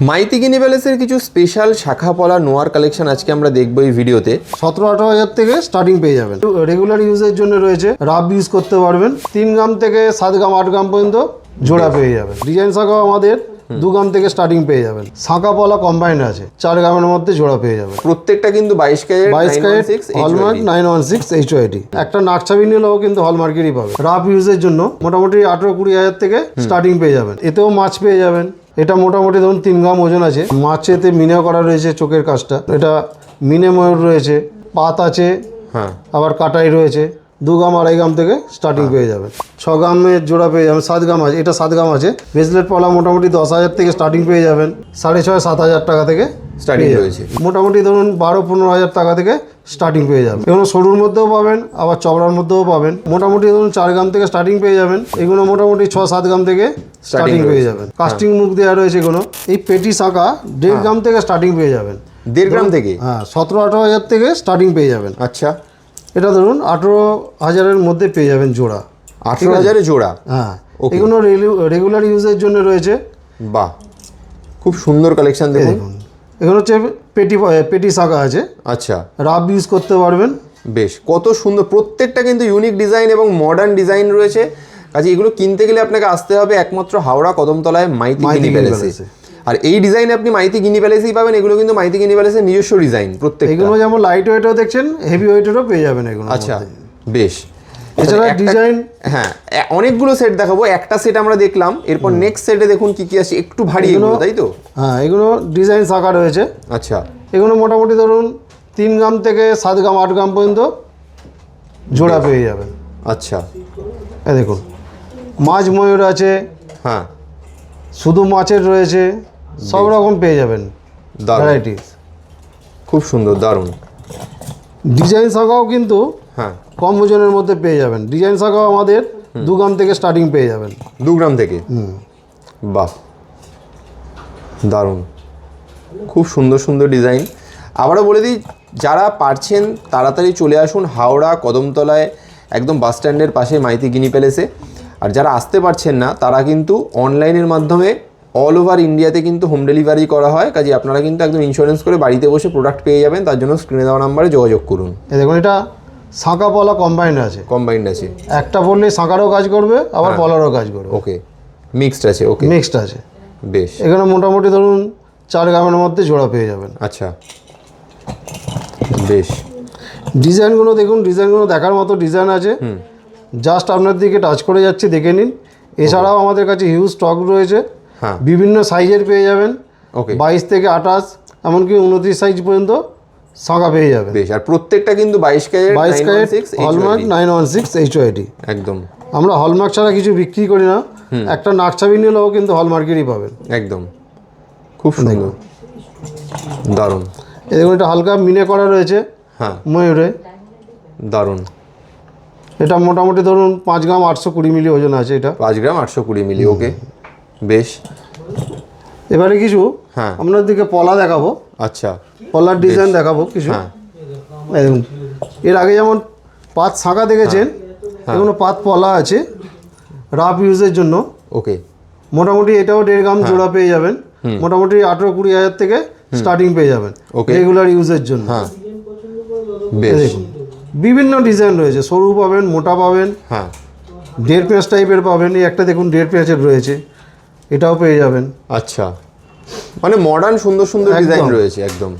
মাইতি গিনি প্যালেসের কিছু স্পেশাল শাখা পলা নোয়ার কালেকশন আজকে আমরা দেখবো এই ভিডিওতে। 17-18 হাজার থেকে স্টার্টিং পেয়ে যাবেন। রেগুলার ইউজের জন্য রয়েছে, রাফ ইউজ করতে পারবেন। 3 গ্রাম থেকে 7 গ্রাম 8 গ্রাম পর্যন্ত জোড়া পেয়ে যাবেন। ডিজাইন শাখাও আমাদের 2 গ্রাম থেকে স্টার্টিং পেয়ে যাবেন। শাখা পলা কম্বাইন্ড আছে, 4 গ্রামের মধ্যে জোড়া পেয়ে যাবেন। প্রত্যেকটা কিন্তু 22 ক্যারেট হলমার্ক 916 HYD। একটা নাকছাবি নিলেও কিন্তু হলমার্কেরই পাবে। রাফ ইউজের জন্য মোটামুটি 18-20 হাজার থেকে স্টার্টিং পেয়ে যাবেন। এতেও মাছ পেয়ে যাবেন। এটা মোটামুটি ধরুন 3 গ্রাম ওজন আছে। মাছেতে মিনে করা রয়েছে চোখের কাজটা। এটা মিনে ময়ূর রয়েছে, পাত আছে, হ্যাঁ, আবার কাটাই রয়েছে। 2 গ্রাম 2.5 গ্রাম থেকে স্টার্টিং পেয়ে যাবেন। 6 গ্রামের জোড়া পেয়ে যাবেন। 7 গ্রাম আছে, এটা 7 গ্রাম আছে। ব্রেসলেট পলা মোটামুটি 10 হাজার থেকে স্টার্টিং পেয়ে যাবেন। 6.5-7 হাজার টাকা থেকে স্টার্টিং রয়েছে। মোটামুটি ধরুন 12-15 হাজার টাকা থেকে স্টার্টিং পেয়ে যাবেন। এগুলো সরুর মধ্যেও পাবেন, আবার চওড়ার মধ্যেও পাবেন। মোটামুটি ধরুন 4 গ্রাম থেকে স্টার্টিং পেয়ে যাবেন। এগুলো মোটামুটি 6-7 গ্রাম থেকে স্টার্টিং পেয়ে যাবেন। কাস্টিং মুখ দেওয়া রয়েছে এগুলো। এই পেটি শাঁখা 1.5 গ্রাম থেকে স্টার্টিং পেয়ে যাবেন। 1.5 গ্রাম থেকে? হ্যাঁ, 17-18 হাজার থেকে স্টার্টিং পেয়ে যাবেন। আচ্ছা, এটা ধরুন 18 হাজারের মধ্যে পেয়ে যাবেন জোড়া। 18 হাজারে জোড়া? হ্যাঁ, এগুলো রেগুলার ইউজের জন্য রয়েছে। বাহ, খুব সুন্দর কালেকশন। দেখুন এগুলো হচ্ছে পেটি শাঁখা আছে। আচ্ছা, রাফ ইউজ করতে পারবেন। বেশ, কত সুন্দর। প্রত্যেকটা কিন্তু ইউনিক ডিজাইন এবং মডার্ন ডিজাইন রয়েছে। কাজে এগুলো কিনতে গেলে আপনাকে আসতে হবে একমাত্র হাওড়া কদমতলায় মাইতি গিনি প্যালেসে। আর এই ডিজাইন আপনি মাইতি গিনি প্যালেসেই পাবেন। এগুলো কিন্তু মাইতি গিনি প্যালেসের নিজস্ব ডিজাইন প্রত্যেক। এগুলো যেমন লাইট ওয়েটও দেখছেন, হেভি ওয়েটেরও পেয়ে যাবেন এগুলো। আচ্ছা, বেশ। এছাড়া ডিজাইন, হ্যাঁ, অনেকগুলো সেট দেখাবো। একটা সেট আমরা দেখলাম, এরপর নেক্সট সেটে দেখুন কি কি আছে। একটু ভারী এগুলো, তাই তো? হ্যাঁ, এগুলো ডিজাইন শাখা রয়েছে। আচ্ছা, এগুলো মোটামুটি ধরুন 3 গ্রাম থেকে 7 গ্রাম 8 গ্রাম পর্যন্ত জোড়া পেয়ে যাবেন। আচ্ছা, এই দেখুন, মাছ ময়ূর আছে, হ্যাঁ, শুধু মাছের রয়েছে, সব রকম পেয়ে যাবেন ভ্যারাইটিস। খুব সুন্দর, দারুণ। ডিজাইন শাখাও কিন্তু হ্যাঁ, কম ওজনের মধ্যে পেয়ে যাবেন। ডিজাইন শাখাও আমাদের 2 গ্রাম থেকে স্টার্টিং পেয়ে যাবেন। 2 গ্রাম থেকে? বাহ, দারুণ, খুব সুন্দর সুন্দর ডিজাইন। আবারও বলে দিই, যারা পারছেন তাড়াতাড়ি চলে আসুন হাওড়া কদমতলায়, একদম বাস স্ট্যান্ডের পাশে মাইতি গিনি প্যালেসে। আর যারা আসতে পারছেন না তারা কিন্তু অনলাইনের মাধ্যমে অল ওভার ইন্ডিয়াতে কিন্তু হোম ডেলিভারি করা হয়। কাজে আপনারা কিন্তু একদম ইন্স্যুরেন্স করে বাড়িতে বসে প্রোডাক্ট পেয়ে যাবেন। তার জন্য স্ক্রিনে দেওয়া নাম্বারে যোগাযোগ করুন। এই দেখুন, এটা শাঁখা পলা কম্বাইন্ড আছে। কম্বাইন্ড আছে? একটা বললে শাঁখারও কাজ করবে, আবার পলারও কাজ করবে। ওকে, মিক্সড আছে? ওকে, মিক্সড আছে। বেশ, এখানে মোটামুটি ধরুন 4 গ্রামের মধ্যে জোড়া পেয়ে যাবেন। আচ্ছা, বেশ। ডিজাইনগুলো দেখুন, ডিজাইনগুলো দেখার মতো ডিজাইন আছে। জাস্ট আপনার দিকে টাচ করে যাচ্ছে, দেখে নিন। এছাড়াও আমাদের কাছে হিউজ স্টক রয়েছে। হ্যাঁ, বিভিন্ন সাইজের পেয়ে যাবেন। ওকে, 22 থেকে 28, এমনকি 29 সাইজ পর্যন্ত শাঁখা পেয়ে যাবেন। বেশ। আর প্রত্যেকটা কিন্তু 22 ক্যারেট হলমার্ক 916 HYD। একদম। আমরা হলমার্ক ছাড়া কিছু বিক্রি করি না। একটা নাকছাবি নিলেও কিন্তু হলমার্কেরই পাবেন। একদম, খুব সুন্দর, দারুণ। এই দেখুন, এটা হালকা মিনে করা রয়েছে। হ্যাঁ, ময়ূরে দারুণ। এটা মোটামুটি ধরুন 5 গ্রাম 820 মিলি ওজন আছে। এটা 5 গ্রাম 820 মিলি। ওকে, বেশ। এবারে কিছু হ্যাঁ, আপনার দিকে পলা দেখাবো। আচ্ছা, পলার ডিজাইন দেখাবো কিছু। হ্যাঁ, এই দেখুন, এর আগে যেমন পাত শাঁখা দেখেছেন, এগুলো পাত পলা আছে রাফ ইউজের জন্য। ওকে, মোটামুটি এটাও 1.5 গ্রাম জোড়া পেয়ে যাবেন। মোটামুটি 18-20 হাজার থেকে স্টার্টিং পেয়ে যাবেন রেগুলার ইউজের জন্য। হ্যাঁ, বেশ। দেখুন, বিভিন্ন ডিজাইন রয়েছে, সরু পাবেন, মোটা পাবেন, হ্যাঁ, 1.5 পেঁয়াজ টাইপের পাবেন। এই একটা দেখুন 1.5 পেঁয়াজের রয়েছে, এটাও পেয়ে যাবেন। আচ্ছা, মানে মডার্ন সুন্দর সুন্দর ডিজাইন রয়েছে একদম।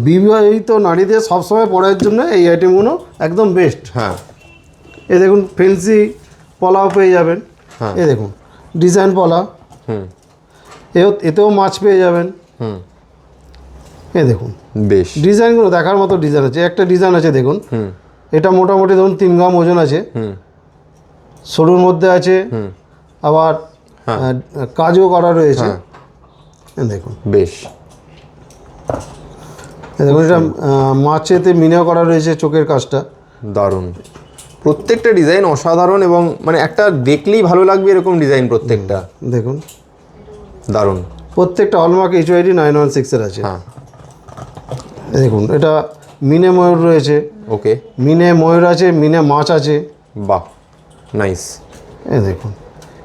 বিবাহিত নারীদের সবসময় পরার জন্য এই আইটেমগুলো একদম বেস্ট। হ্যাঁ, এই দেখুন, ফেন্সি পলাও পেয়ে যাবেন। হ্যাঁ, এই দেখুন, ডিজাইন পলা। এতেও মাছ পেয়ে যাবেন। এই দেখুন, বেশ। ডিজাইনগুলো দেখার মতো ডিজাইন আছে। একটা ডিজাইন আছে দেখুন, এটা মোটামুটি ধরুন 3 গ্রাম ওজন আছে। সরুর মধ্যে আছে, আবার কাজও করা রয়েছে। দেখুন, বেশ। দেখুন, এটা মাছেতে মিনেও করা রয়েছে চোখের কাজটা। দারুণ, প্রত্যেকটা ডিজাইন অসাধারণ এবং মানে একটা দেখলেই ভালো লাগবে এরকম ডিজাইন প্রত্যেকটা। দেখুন, দারুণ। প্রত্যেকটা হলমার্ক HYD 916 এর আছে। হ্যাঁ, দেখুন, এটা মিনে ময়ূর রয়েছে। ওকে, মিনে ময়ূর আছে, মিনে মাছ আছে। বাহ, নাইস। এই দেখুন,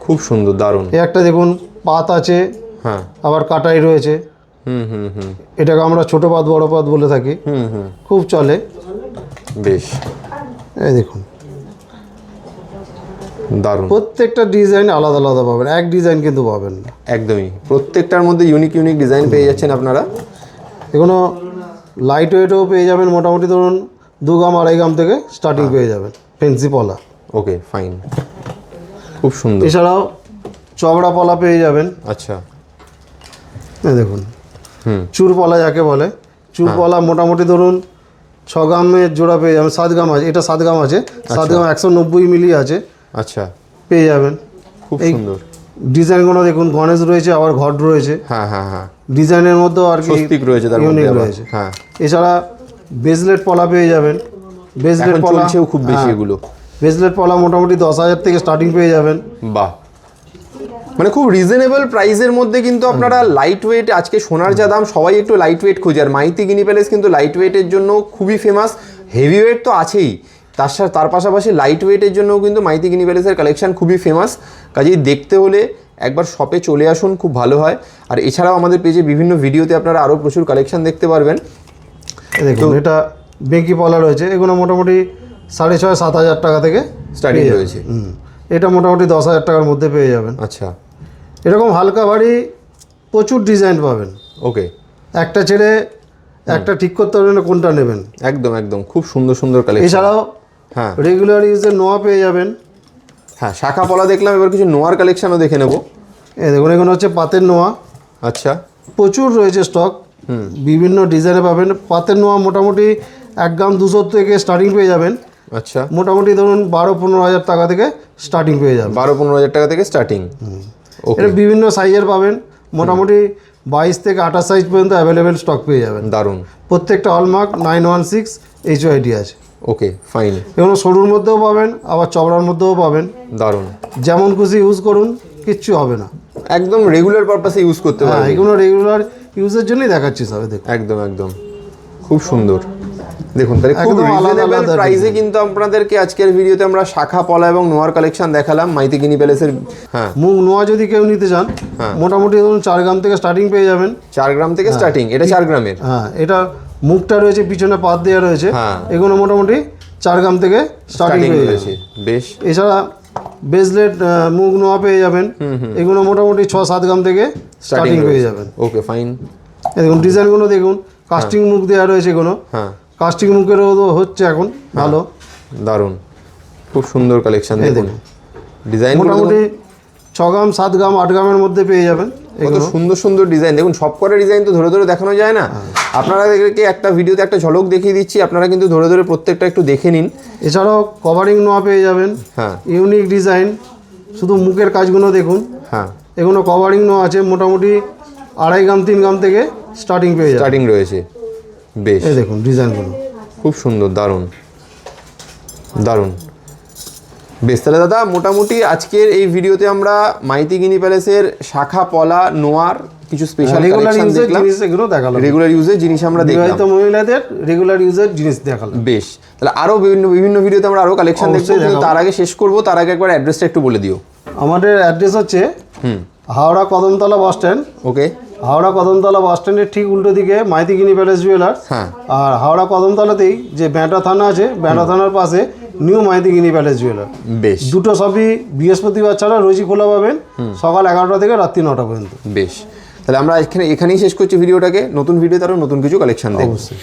খুব সুন্দর, দারুণ। এই একটা দেখুন পাত আছে, হ্যাঁ আবার কাটাই রয়েছে, হুম হুম হুম এটাকে আমরা ছোট পাত বড় পাত বলে থাকি, হুম হুম খুব চলে। বেশ এই দেখুন দারুণ, প্রত্যেকটা ডিজাইন আলাদা আলাদা পাবেন, এক ডিজাইন কিন্তু পাবেন না। একদমই প্রত্যেকটার মধ্যে ইউনিক ইউনিক ডিজাইন পেয়ে যাচ্ছেন আপনারা। এগুলো লাইট ওয়েটও পেয়ে যাবেন, মোটামুটি ধরুন 2 গ্রাম 2.5 গ্রাম থেকে স্টার্টিং পেয়ে যাবেন ফেন্সি পলা। ওকে ফাইন, খুব সুন্দর। এছাড়াও চওড়া পলা পেয়ে যাবেন। আচ্ছা এই দেখুন হুম চুর পলা যাকে বলে, চুর পলা মোটামুটি ধরুন 6 গ্রামের জোড়া পেয়ে যাবেন। 7 গ্রাম আছে, এটা 7 গ্রাম আছে, 7 গ্রাম 190 মিলি আছে, আচ্ছা পেয়ে যাবেন। খুব এই সুন্দর। ডিজাইনগুলো দেখুন, গণেশ রয়েছে, আবার ঘট রয়েছে, হ্যাঁ হ্যাঁ হ্যাঁ ডিজাইনের মধ্যেও আর কি স্বস্তিক রয়েছে তার মধ্যে ইউনিক আবার। রয়েছে। হ্যাঁ এছাড়া বেজলেট পলা পেয়ে যাবেন। বেজলেট এখন পলা চলছেও খুব বেশি হ্যাঁ, এগুলো। বেজলেট পলা মোটামুটি 10,000 থেকে স্টার্টিং পেয়ে যাবেন। বাহ, মানে খুব রিজনেবল প্রাইসের মধ্যে কিন্তু আপনারা লাইট ওয়েট, আজকে সোনার যা দাম সবাই একটু লাইট ওয়েট খোঁজে, আর মাইতি গিনি প্যালেস কিন্তু লাইট ওয়েটের জন্য খুবই ফেমাস। হেভি ওয়েট তো আছেই, তার পাশাপাশি লাইট ওয়েটের জন্যও কিন্তু মাইতি গিনি প্যালেসের কালেকশন খুবই ফেমাস। কাজেই দেখতে হলে একবার শপে চলে আসুন, খুব ভালো হয়। আর এছাড়াও আমাদের পেজে বিভিন্ন ভিডিওতে আপনারা আরও প্রচুর কালেকশন দেখতে পারবেন। এই দেখুন এটা বেঁকি পলা রয়েছে, এগুলো মোটামুটি 6,500-7,000 টাকা থেকে স্টার্টিং রয়েছে। এটা মোটামুটি 10,000 টাকার মধ্যে পেয়ে যাবেন। আচ্ছা এরকম হালকা ভারী প্রচুর ডিজাইন পাবেন, ওকে, একটা ছেড়ে একটা ঠিক করতে পারবেন না কোনটা নেবেন। একদম একদম খুব সুন্দর সুন্দর কালেকশন। এছাড়াও হ্যাঁ রেগুলার ইউজের নোয়া পেয়ে যাবেন। হ্যাঁ শাখা পলা দেখলাম, এবার কিছু নোয়ার কালেকশনও দেখে নেব। এই দেখুন এগুলো হচ্ছে পাতের নোয়া, আচ্ছা প্রচুর রয়েছে স্টক, বিভিন্ন ডিজাইনে পাবেন। পাতের নোয়া মোটামুটি 1 গ্রাম 200 থেকে স্টার্টিং পেয়ে যাবেন, আচ্ছা মোটামুটি ধরুন 12-15 হাজার টাকা থেকে স্টার্টিং পেয়ে যাবেন। 12-15 হাজার টাকা থেকে স্টার্টিং। ওকে এটা বিভিন্ন সাইজের পাবেন, মোটামুটি 22 থেকে 28 সাইজ পর্যন্ত অ্যাভেলেবেল স্টক পেয়ে যাবেন। দারুণ, প্রত্যেকটা হলমার্ক 916 HYD আছে। ওকে ফাইন, এগুলো সরুর মধ্যেও পাবেন, আবার চওড়ার মধ্যেও পাবেন, দারুণ, যেমন খুশি ইউজ করুন, কিচ্ছু হবে না। একদম রেগুলার পারপাসে ইউজ করতে হ্যাঁ, পারবেন। এগুলো রেগুলার ইউজের জন্যই দেখাচ্ছি সবাই, দেখুন একদম একদম খুব সুন্দর। দেখুন তাহলে খুব একদম আলাদা রিজনেবল আলাদা প্রাইসে কিন্তু আপনাদেরকে আজকের ভিডিওতে আমরা শাখা পলা এবং নোয়ার কালেকশন দেখালাম মাইতি গিনি প্যালেসের। হ্যাঁ মুগ নোয়া যদি কেউ নিতে চান, মোটামুটি ধরুন 4 গ্রাম থেকে স্টার্টিং পেয়ে যাবেন। 4 গ্রাম থেকে স্টার্টিং, এটা 4 গ্রামের। হ্যাঁ, এটা মুখটা রয়েছে, পিছনে পাত দেওয়া রয়েছে, হ্যাঁ। এগুলো মোটামুটি 4 গ্রাম থেকে স্টার্টিং স্টার্টিং পেয়ে রয়েছে, যাবেন। বেশ। এছাড়া বেজলেট মুগ নোয়া পেয়ে যাবেন, এগুলো মোটামুটি 6-7 গ্রাম থেকে স্টার্টিং পেয়ে যাবেন। ওকে ফাইন, এই দেখুন ডিজাইনগুলো দেখুন, কাস্টিং মুখ দেওয়া রয়েছে, এগুলো হ্যাঁ কাস্টিং মুখেরও হচ্ছে এখন ভালো। দারুণ, খুব সুন্দর কালেকশন। দেখুন ডিজাইন মোটামুটি 6 গ্রাম 7 গ্রাম 8 গ্রামের মধ্যে পেয়ে যাবেন। কত সুন্দর সুন্দর ডিজাইন। দেখুন সব কটা ডিজাইন তো ধরে ধরে দেখানো যায় না, আপনাদেরকে একটা ভিডিওতে একটা ঝলক দেখিয়ে দিচ্ছি, আপনারা কিন্তু ধরে ধরে প্রত্যেকটা একটু দেখে নিন। এছাড়াও কভারিং নোয়া পেয়ে যাবেন, হ্যাঁ ইউনিক ডিজাইন, শুধু মুখের কাজগুলো দেখুন। হ্যাঁ এগুলো কভারিং নোয়া আছে, মোটামুটি 2.5 গ্রাম 3 গ্রাম থেকে স্টার্টিং পেয়ে যাবেন। স্টার্টিং রয়েছে, বেশ এই দেখুন ডিজাইনগুলো খুব সুন্দর, দারুণ দারুণ। বেশ, তাহলে দাদা মোটামুটি আজকের এই ভিডিওতে আমরা মাইতি গিনি প্যালেসের শাখা পলা নোয়ার কিছু স্পেশাল রেগুলার কালেকশন ইউজের দেখলাম, জিনিস এগুলো দেখালাম, রেগুলার ইউজের জিনিস আমরা দেখলাম। বিবাহিত মহিলাদের রেগুলার ইউজের জিনিস দেখালাম। বেশ, তাহলে আরো বিভিন্ন ভিডিওতে আমরা আরো কালেকশন দেখবো, অবশ্যই কিন্তু দেখাবো। তার আগে শেষ করব, তার আগে একবার অ্যাড্রেসটা একটু বলে দিও। আমাদের অ্যাড্রেস হচ্ছে হাওড়া কদমতলা বাস স্ট্যান্ড। ওকে, হাওড়া কদমতলা বাস স্ট্যান্ডের ঠিক উল্টো দিকে মাইতি গিনি প্যালেস জুয়েলার্স। হ্যাঁ। আর হাওড়া কদমতলাতেই যে ব্যাটা থানা আছে, ব্যাটা থানার পাশে নিউ মাইতি গিনি প্যালেস জুয়েলার। বেশ দুটো সবই বৃহস্পতিবার ছাড়া রোজই খোলা পাবেন, সকাল 11টা থেকে রাত্রি 9টা পর্যন্ত। বেশ, তাহলে আমরা এখানেই শেষ করছি ভিডিওটাকে। নতুন ভিডিওতে আরো নতুন কিছু কালেকশন দেখব। অবশ্যই।